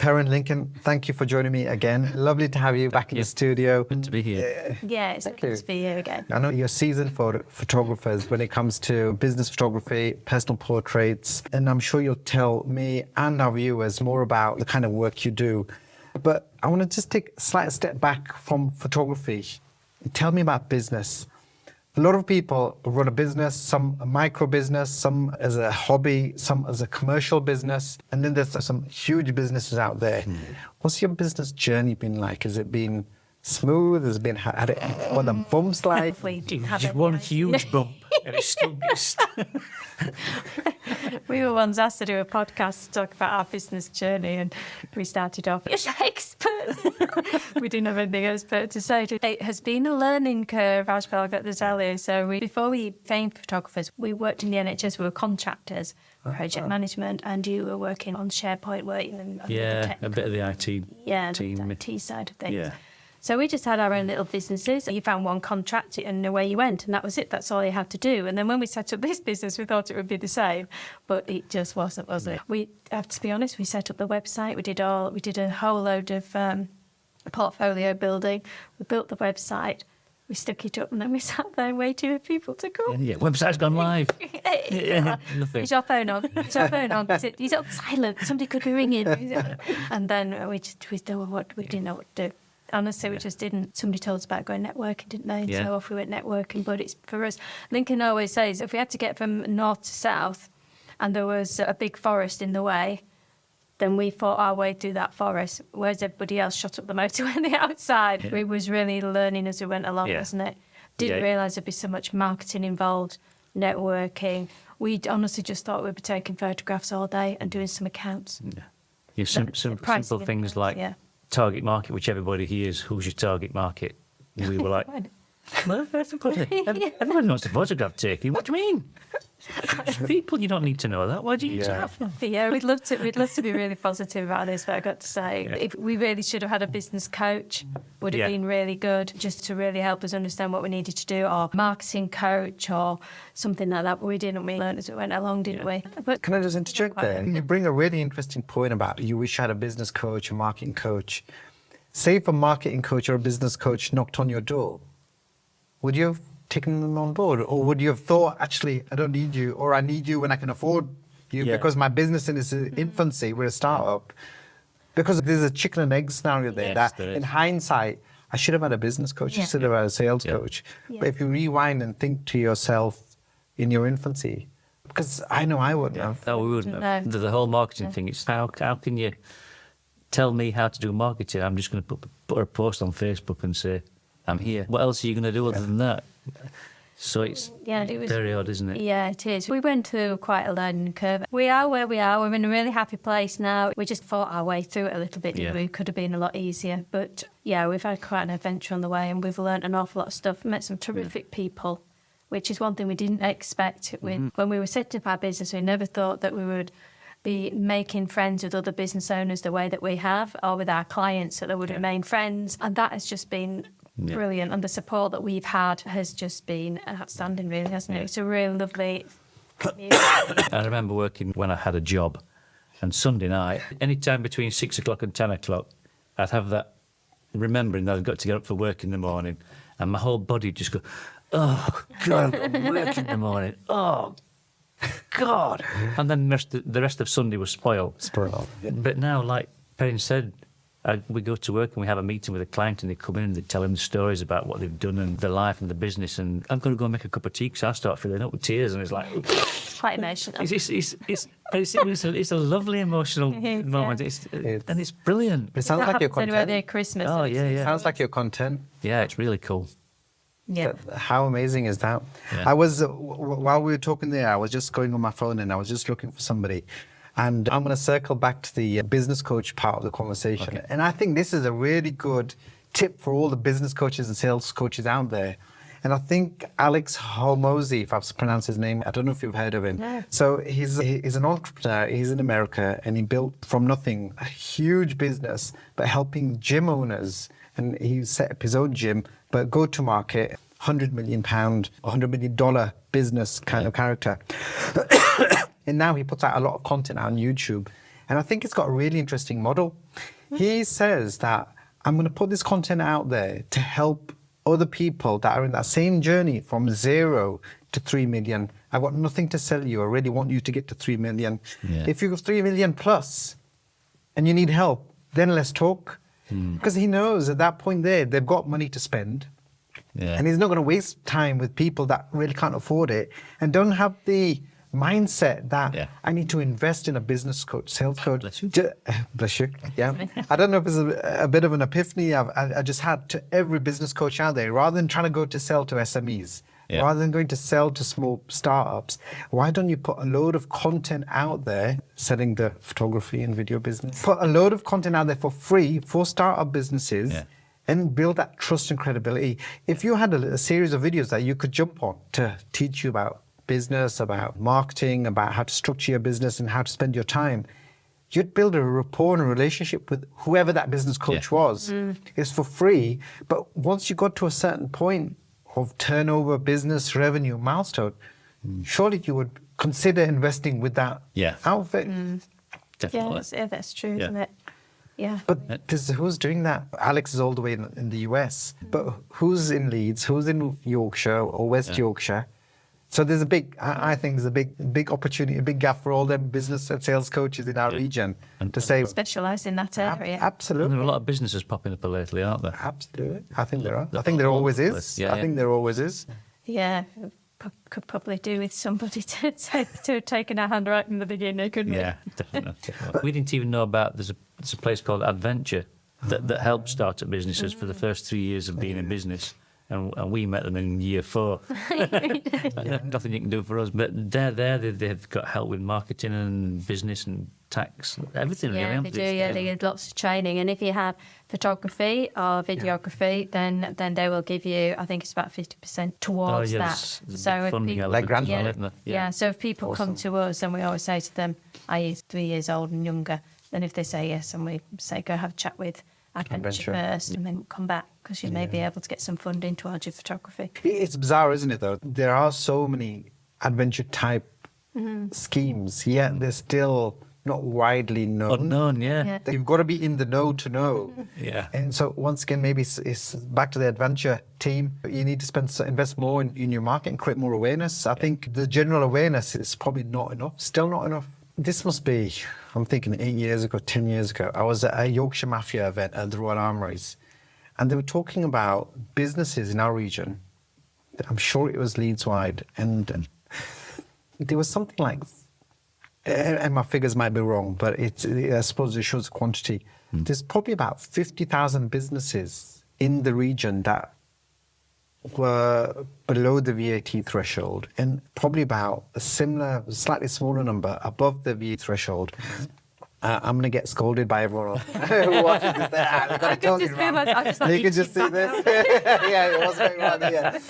Perrin Lincoln, thank you for joining me again. Lovely to have you back in the studio. Good to be here. Yeah, it's good to be here again. I know you're seasoned for photographers when it comes to business photography, personal portraits, and I'm sure you'll tell me and our viewers more about the kind of work you do. But I want to just take a slight step back from photography. Tell me about business. A lot of people run a business, some a micro business, some as a hobby, some as a commercial business, and then there's some huge businesses out there. What's your business journey been like? Has it been smooth? Has it been had it one of the bumps like? Just one huge bump, and it's still missed. We were once asked to do a podcast to talk about our business journey, and we started off, you're expert. We didn't have anything expert to say. It has been a learning curve, I've got to tell you. So before we became photographers, we worked in the NHS, we were contractors, project management, and you were working on SharePoint, weren't you? And Yeah, a bit of the IT team. the IT side of things. Yeah. So we just had our own little businesses. You found one contract and away you went, and that was it. That's all you had to do. And then when we set up this business, we thought it would be the same, but it just wasn't, was it? We have to be honest. We set up the website. We did a whole load of portfolio building. We built the website. We stuck it up, and then we sat there waiting for people to come. Yeah, website's gone live. Nothing. Is your phone on? Is your phone on? Is it on silent? Somebody could be ringing. And then we didn't know what to do. Honestly, we just didn't. Somebody told us about going networking, didn't they? Yeah. So off we went networking. But it's for us. Lincoln always says if we had to get from north to south, and there was a big forest in the way, then we fought our way through that forest, whereas everybody else shot up the motorway on the outside. Yeah. It was really learning as we went along, wasn't it? Didn't realise there'd be so much marketing involved, networking. We honestly just thought we'd be taking photographs all day and doing some accounts. Yeah, simple things like target market, which everybody hears. Who's your target market? And we were like, well, everybody wants to photograph Turkey. What do you mean? People, you don't need to know that. Why do you need to have them? Yeah, we'd love to be really positive about this, but I got to say, if we really should have had a business coach, would have been really good, just to really help us understand what we needed to do, or marketing coach or something like that. But we didn't. We learned as we went along, didn't we? But Can I just interject there? You bring a really interesting point about you wish you had a business coach, a marketing coach. Say if a marketing coach or a business coach knocked on your door, would you have taken them on board? Or would you have thought, actually, I don't need you, or I need you when I can afford you because my business in its infancy, we're a startup? Because there's a chicken and egg scenario there that in hindsight, I should have had a business coach, I should have had a sales coach. But if you rewind and think to yourself in your infancy, because I know I wouldn't have. No, we wouldn't have. The whole marketing thing, it's how can you tell me how to do marketing? I'm just going to put a post on Facebook and say, I'm here. What else are you going to do other than that? So it's very odd, isn't it? Yeah, it is. We went through quite a learning curve. We are where we are. We're in a really happy place now. We just fought our way through it a little bit. We could have been a lot easier. But yeah, we've had quite an adventure on the way, and we've learned an awful lot of stuff. Met some terrific people, which is one thing we didn't expect. When we were setting up our business, we never thought that we would be making friends with other business owners the way that we have, or with our clients, that they would remain friends. And that has just been brilliant, and the support that we've had has just been outstanding, really, hasn't it? It's a really lovely community. I remember working when I had a job, and Sunday night, any time between 6 o'clock and 10 o'clock, I'd have that remembering that I'd got to get up for work in the morning, and my whole body would just go, oh, God, I've got to work in the morning. Oh, God. And then the rest of Sunday was spoiled. But now, like Perrin said, we go to work and we have a meeting with a client, and they come in and they tell him the stories about what they've done and their life and the business, and I'm going to go make a cup of tea because I start filling up with tears, and it's like... It's quite emotional. It's a lovely emotional moment, and it's brilliant. It sounds like you're content. Near Christmas. Oh, yeah. Sounds like you're content. Yeah, it's really cool. Yeah. How amazing is that? Yeah. I was, while we were talking there, I was just going on my phone and I was just looking for somebody. And I'm going to circle back to the business coach part of the conversation. Okay. And I think this is a really good tip for all the business coaches and sales coaches out there. And I think Alex Hormozi, if I've pronounced his name, I don't know if you've heard of him. No. So he's an entrepreneur. He's in America, and he built from nothing a huge business, but helping gym owners. And he set up his own gym, but go to market, £100 million, $100 million business kind of character. And now he puts out a lot of content on YouTube. And I think it's got a really interesting model. He says that I'm going to put this content out there to help other people that are in that same journey from 0 to 3 million. I've got nothing to sell you. I really want you to get to 3 million. Yeah. If you're 3 million plus and you need help, then let's talk. Because he knows at that point there, they've got money to spend. Yeah. And he's not going to waste time with people that really can't afford it and don't have the mindset that I need to invest in a business coach, sales coach. Bless you. Bless you. Yeah. I don't know if it's a bit of an epiphany I just had to every business coach out there. Rather than trying to go to sell to SMEs, rather than going to sell to small startups, why don't you put a load of content out there, selling the photography and video business? Put a load of content out there for free for startup businesses. And build that trust and credibility. If you had a series of videos that you could jump on to teach you about business, about marketing, about how to structure your business and how to spend your time, you'd build a rapport and a relationship with whoever that business coach was. It's for free. But once you got to a certain point of turnover, business, revenue, milestone, surely you would consider investing with that outfit. Definitely. Yeah, that's true, isn't it? Yeah. But who's doing that? Alex is all the way in the US. But who's in Leeds? Who's in Yorkshire or West Yorkshire? So there's I think there's a big opportunity, a big gap for all them business and sales coaches in our region to say. Specialise in that area. Absolutely. There are a lot of businesses popping up lately, aren't there? Absolutely. I think there are. I think there always is. I think there always is. Yeah. Could probably do with somebody to have taken our hand right from the beginning, couldn't we? Yeah, definitely. We didn't even know about there's a place called Adventure that helps startup businesses for the first 3 years of being in business, and we met them in year 4. Nothing you can do for us, but they've got help with marketing and business and tax, everything. Yeah, really, they do. Yeah, they get lots of training, and if you have photography or videography, then they will give you, I think it's about 50% towards that. So if people, like grant so if people come to us, and we always say to them, "Are you 3 years old and younger?" Then if they say yes, and we say, "Go have a chat with Adventure first, and then come back, because you may be able to get some funding towards your photography." It's bizarre, isn't it, though? There are so many adventure type schemes, yet they're still not widely known. Unknown, yeah. You've got to be in the know to know. Yeah. And so once again, maybe it's back to the adventure team. You need to invest more in your market and create more awareness. I think the general awareness is probably not enough, still not enough. This must be, I'm thinking 8 years ago, 10 years ago, I was at a Yorkshire Mafia event at the Royal Armouries, and they were talking about businesses in our region. I'm sure it was Leeds-wide, and there was something like, and my figures might be wrong, but I suppose it shows the quantity. There's probably about 50,000 businesses in the region that were below the VAT threshold, and probably about a similar, slightly smaller number above the VAT threshold. I'm going to get scolded by everyone who watches this. I've got to tell you, you can just see this. Yeah, it was going on here.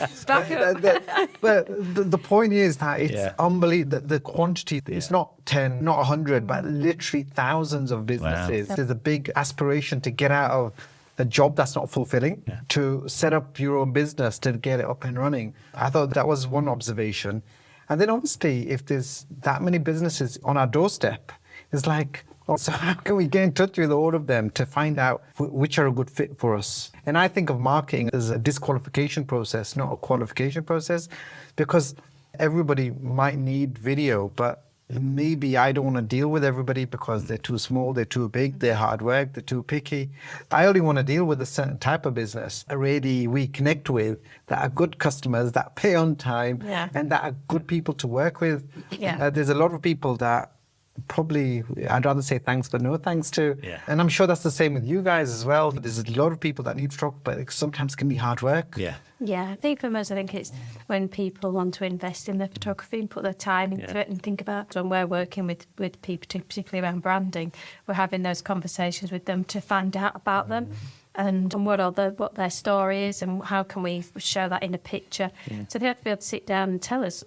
But the point is that it's unbelievable. The quantity, it's not 10, not 100, but literally thousands of businesses. Wow. There's a big aspiration to get out of a job that's not fulfilling, to set up your own business, to get it up and running. I thought that was one observation. And then obviously, if there's that many businesses on our doorstep, it's like, so how can we get in touch with all of them to find out which are a good fit for us? And I think of marketing as a disqualification process, not a qualification process, because everybody might need video, but maybe I don't want to deal with everybody because they're too small, they're too big, they're hard work, they're too picky. I only want to deal with a certain type of business already we connect with, that are good customers, that pay on time, and that are good people to work with. There's a lot of people that probably I'd rather say thanks but no thanks to. And I'm sure that's the same with you guys as well. There's a lot of people that need to talk, but it sometimes can be hard work. Yeah, I think for most, I think it's when people want to invest in their photography and put their time into it and think about when we're working with people, particularly around branding, we're having those conversations with them to find out about them and what their story is and how can we show that in a picture. So they have to be able to sit down and tell us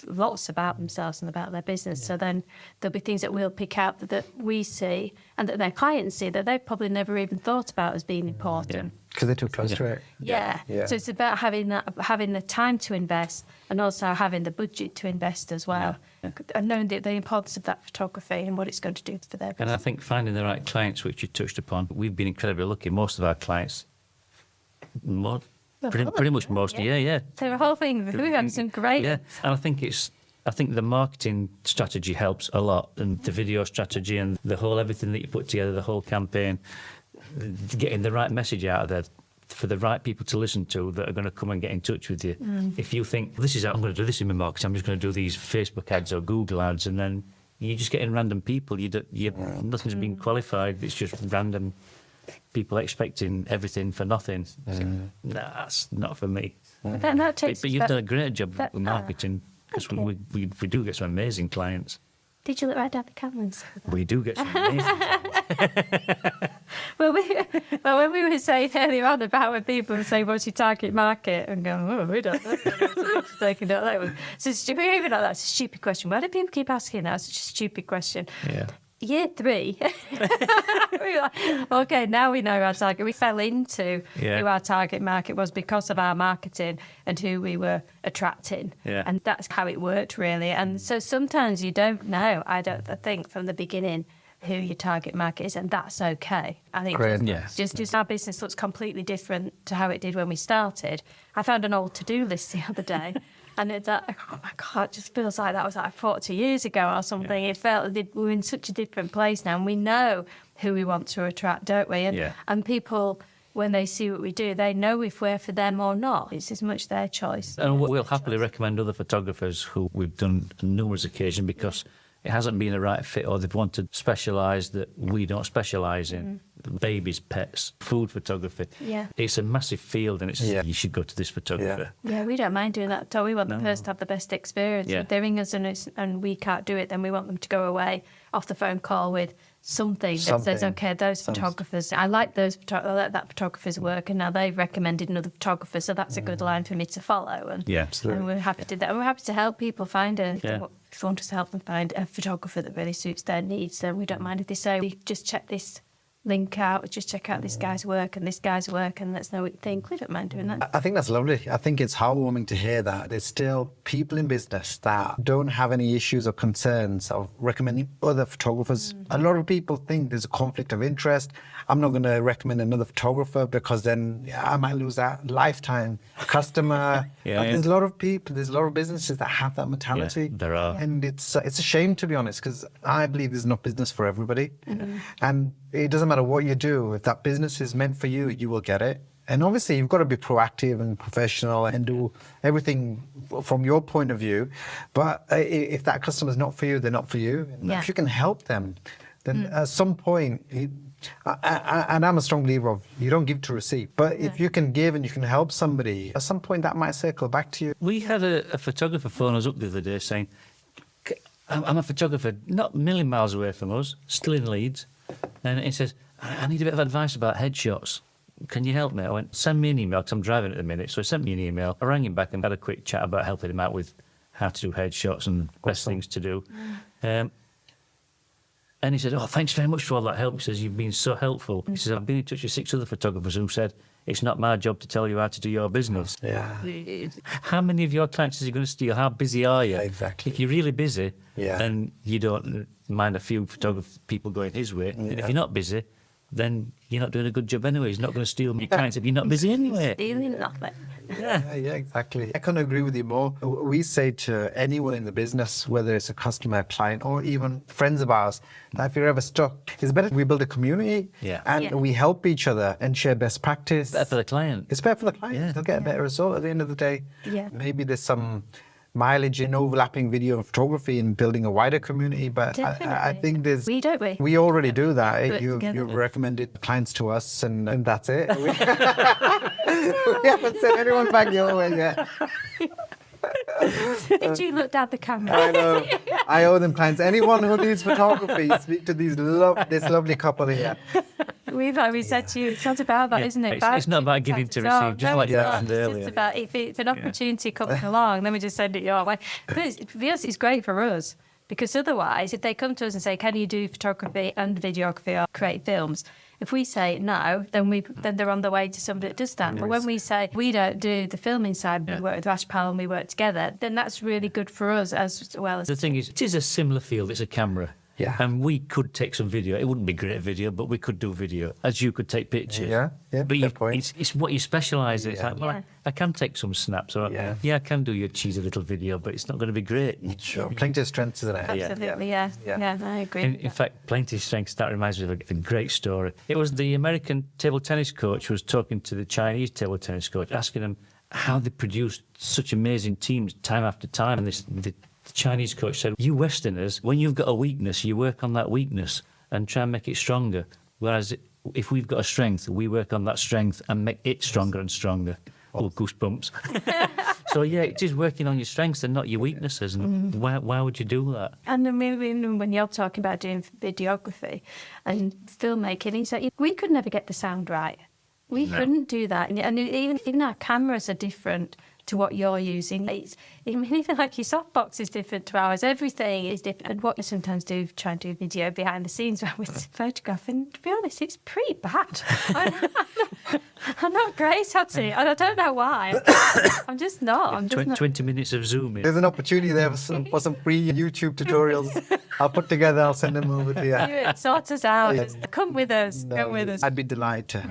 lots about themselves and about their business. So then there'll be things that we'll pick out that we see and that their clients see that they've probably never even thought about as being important. Because they're too close to it. So it's about having the time to invest and also having the budget to invest as well. and knowing the importance of that photography and what it's going to do for their And I business. think finding the right clients, which you touched upon, we've been incredibly lucky. Most of our clients, pretty much most, yeah. So the whole thing, we've had some great... Yeah, and I think the marketing strategy helps a lot, and the video strategy and the whole everything that you put together, the whole campaign, getting the right message out of there for the right people to listen to that are going to come and get in touch with you. If you think, this is how I'm going to do this in my marketing, I'm just going to do these Facebook ads or Google ads, and then you're just getting random people. Nothing's been qualified. It's just random people expecting everything for nothing. Nah, that's not for me. But then that takes... But you've done a great job with marketing, because we do get some amazing clients. Did you look right down the cameras? We do get some amazing Well, when we were saying earlier on about when people say, what's your target market? And go, oh, we don't know. Taking that. That was, so stupid. Even though that's a stupid question. Why do people keep asking that? It's such a stupid question. Yeah. Year 3, we were like, okay, now we know our target. We fell into who our target market was because of our marketing and who we were attracting. Yeah. And that's how it worked, really. And so sometimes you don't know, I think, from the beginning, who your target market is, and that's okay. I think Great. just our business looks completely different to how it did when we started. I found an old to-do list the other day. And it's like, oh my God, it just feels like that was like 40 years ago or something. Yeah. It felt that we're in such a different place now, and we know who we want to attract, don't we? And people, when they see what we do, they know if we're for them or not. It's as much their choice. And we'll happily recommend other photographers who we've done on numerous occasions because it hasn't been a right fit, or they've wanted to specialise that we don't specialise in. Babies, pets, food photography. Yeah. It's a massive field, and you should go to this photographer. Yeah, we don't mind doing that at all. We want the person to have the best experience. Yeah. If they ring us and we can't do it, then we want them to go away off the phone call with something that says, okay, those photographers, I like that photographer's work, and now they've recommended another photographer, so that's a good line for me to follow. And, absolutely. And we're happy to do that. And we're happy to help people find if you want us to help them find a photographer that really suits their needs, then we don't mind if they say, we just check this link out, just check out this guy's work and this guy's work, and let's know what you think. We don't mind doing that. I think that's lovely. I think it's heartwarming to hear that there's still people in business that don't have any issues or concerns of recommending other photographers. A lot of people think there's a conflict of interest. I'm not going to recommend another photographer because then I might lose that lifetime customer. There's a lot of people, there's a lot of businesses that have that mentality. Yeah, there are. And it's a shame, to be honest, because I believe there's enough business for everybody. And it doesn't matter what you do. If that business is meant for you, you will get it. And obviously, you've got to be proactive and professional and do everything from your point of view. But if that customer's not for you, they're not for you. And if you can help them, then at some point, and I'm a strong believer of you don't give to receive. But if you can give and you can help somebody, at some point that might circle back to you. We had a photographer phone us up the other day saying, I'm a photographer not a million miles away from us, still in Leeds. And he says, I need a bit of advice about headshots. Can you help me? I went, send me an email, because I'm driving at the minute. So he sent me an email. I rang him back and had a quick chat about helping him out with how to do headshots and best things to do. And he said, oh, thanks very much for all that help. He says, you've been so helpful. He says, I've been in touch with 6 other photographers who said, it's not my job to tell you how to do your business. How many of your clients is he going to steal? How busy are you? Exactly. If you're really busy, then you don't mind a few photographer people going his way. And if you're not busy, then you're not doing a good job anyway. He's not going to steal your clients if you're not busy anyway. Stealing nothing. Yeah, exactly. I couldn't agree with you more. We say to anyone in the business, whether it's a customer, a client, or even friends of ours, that if you're ever stuck, it's better we build a community and we help each other and share best practice. It's better for the client. It's better for the client. They'll get a better result at the end of the day. Maybe there's some mileage in overlapping video and photography and building a wider community, but I think there's... We already do that. You've recommended clients to us and that's it. We haven't sent anyone back your way yet. Did you look down the camera? I know. I owe them clients. Anyone who needs photography, speak to this lovely couple here. We said to you, it's not about that, isn't it? It's not about giving to receive, just like you mentioned earlier. It's about if an opportunity comes along, then we just send it your way. But for us, it's great for us, because otherwise, if they come to us and say, can you do photography and videography or create films, If we say no, then they're on the way to somebody that does that. But when we say we don't do the filming side, we work with Rash Pal and we work together, then that's really good for us as well as... The thing is, it is a similar field. It's a camera. Yeah. And we could take some video. It wouldn't be great video, but we could do video, as you could take pictures. Yeah, But fair point. it's what you specialise in. It's like, well, Yeah. I can take some snaps, or I can do your cheesy little video, but it's not going to be great. Sure. Plenty of strengths, isn't it? Absolutely, yeah. I agree. In fact, plenty of strengths. That reminds me of a great story. It was the American table tennis coach who was talking to the Chinese table tennis coach, asking them how they produced such amazing teams time after time. And the Chinese coach said, you Westerners, when you've got a weakness, you work on that weakness and try and make it stronger. Whereas if we've got a strength, we work on that strength and make it stronger and stronger. Oh, goosebumps. So, yeah, it is working on your strengths and not your weaknesses. And why would you do that? And then maybe when you're talking about doing videography and filmmaking, it's like, we could never get the sound right. We couldn't do that. And even our cameras are different to what you're using. Even like your softbox is different to ours. Everything is different. And what you sometimes do, try and do video behind the scenes with photographing, to be honest, it's pretty bad. I'm not great at it, and I don't know why. I'm just not. 20 minutes of zooming. There's an opportunity there for some free YouTube tutorials. I'll put together, I'll send them over to you. Sort us out. Yeah. Come with us. Come with us. I'd be delighted.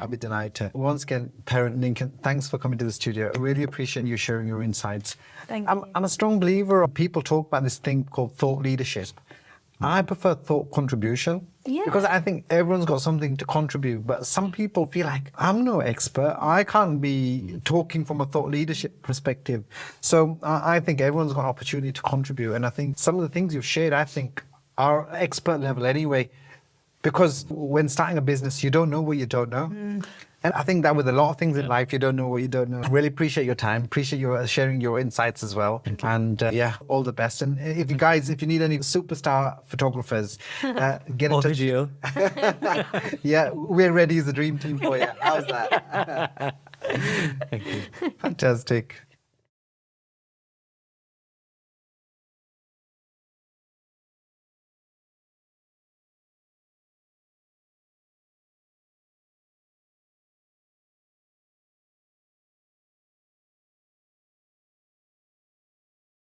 Once again, Perrin Lincoln, thanks for coming to the studio. I really appreciate you sharing your insights. Thank you. I'm a strong believer of people talk about this thing called thought leadership. I prefer thought contribution because I think everyone's got something to contribute. But some people feel like, I'm no expert. I can't be talking from a thought leadership perspective. So I think everyone's got an opportunity to contribute. And I think some of the things you've shared, I think, are expert level anyway. Because when starting a business, you don't know what you don't know. And I think that with a lot of things in life, you don't know what you don't know. Really appreciate your time. Appreciate your sharing your insights as well. And all the best. And if you need any superstar photographers, get in touch. Video. Yeah, we're ready as a dream team for you. How's that? Thank you. Fantastic.